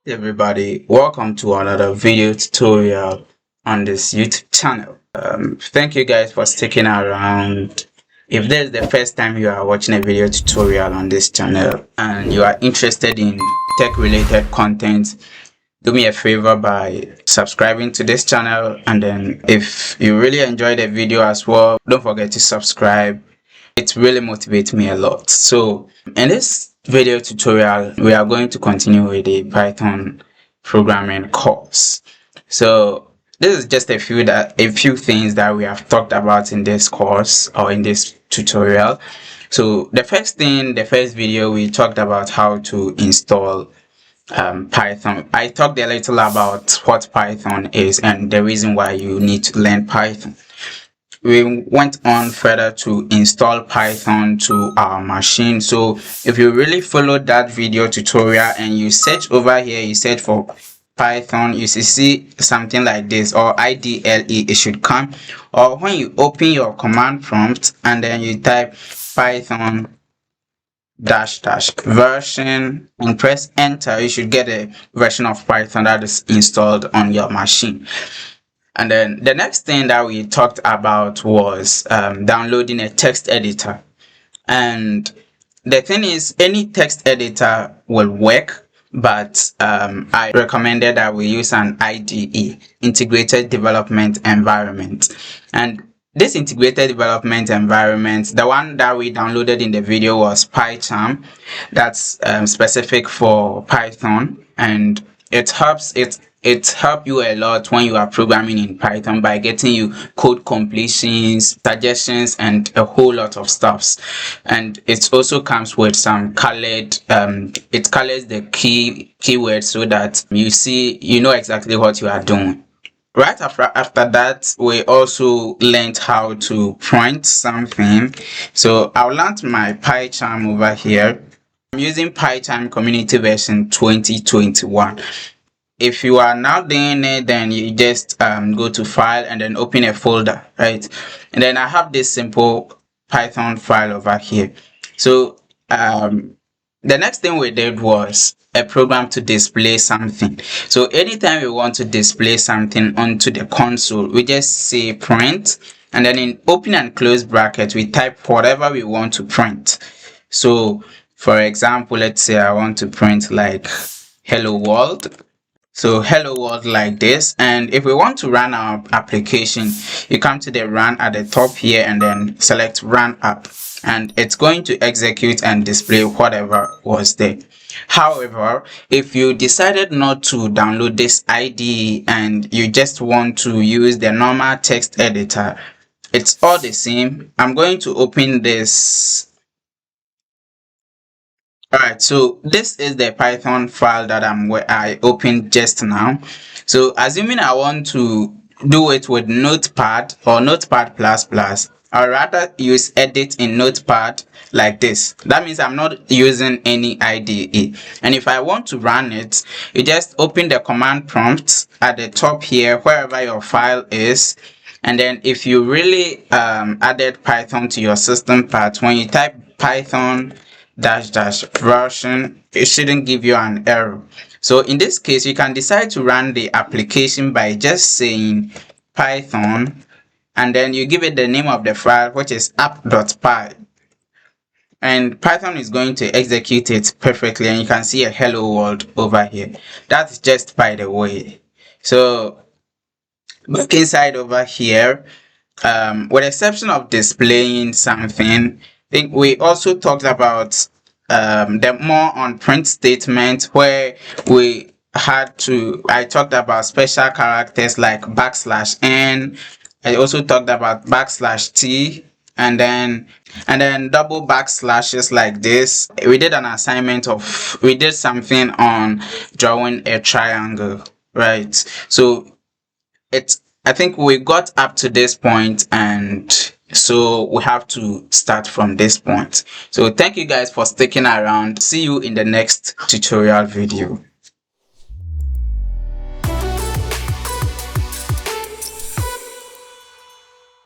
Hey everybody, welcome to another video tutorial on this YouTube channel. Thank you guys for sticking around. If this is the first time you are watching a video tutorial on this channel and you are interested in tech related content, do me a favor by subscribing to this channel, and then if you really enjoyed the video as well, don't forget to subscribe. It really motivates me a lot. So in this video tutorial, we are going to continue with the Python programming course. So this is just a few things that we have talked about in this course or in this tutorial. So the first video, we talked about how to install Python. I talked a little about what Python is and the reason why you need to learn Python. We went on further to install Python to our machine. So if you really followed that video tutorial and you search over here, you search for Python, you see something like this, or IDLE, it should come. Or when you open your command prompt and then you type Python -- version and press enter, you should get a version of Python that is installed on your machine. And then the next thing that we talked about was downloading a text editor. And the thing is, any text editor will work, but I recommended that we use an IDE, Integrated Development Environment. And this integrated development environment, the one that we downloaded in the video, was PyCharm. That's specific for Python, and it helps you a lot when you are programming in Python by getting you code completions, suggestions, and a whole lot of stuffs. And it also comes with some colored, it colors the keywords so that you know exactly what you are doing. Right after that, we also learned how to print something. So I'll launch my PyCharm over here. I'm using PyCharm Community version 2021. If you are now doing it, then you just go to File and then open a folder, right? And then I have this simple Python file over here. So the next thing we did was a program to display something. So anytime we want to display something onto the console, we just say print, and then in open and close brackets, we type whatever we want to print. So for example, let's say I want to print like hello world. So hello world like this. And if we want to run our application, you come to the run at the top here and then select run app, and it's going to execute and display whatever was there. However, if you decided not to download this IDE and you just want to use the normal text editor, it's all the same. I'm going to open this. Alright, so this is the Python file that I opened just now. So assuming I want to do it with Notepad or Notepad++, I'd rather use edit in Notepad like this. That means I'm not using any IDE. And if I want to run it, you just open the command prompt at the top here, wherever your file is. And then if you really added Python to your system path, when you type Python -- version, it shouldn't give you an error. So in this case, you can decide to run the application by just saying Python, and then you give it the name of the file, which is app.py, and Python is going to execute it perfectly, and you can see a hello world over here. That's just by the way. So back inside over here, with exception of displaying something, I think we also talked about the more on print statement, where I talked about special characters like \n. I also talked about \t and then double backslashes like this. We did an assignment we did something on drawing a triangle, right? So I think we got up to this point, and so we have to start from this point. So thank you guys for sticking around. See you in the next tutorial video.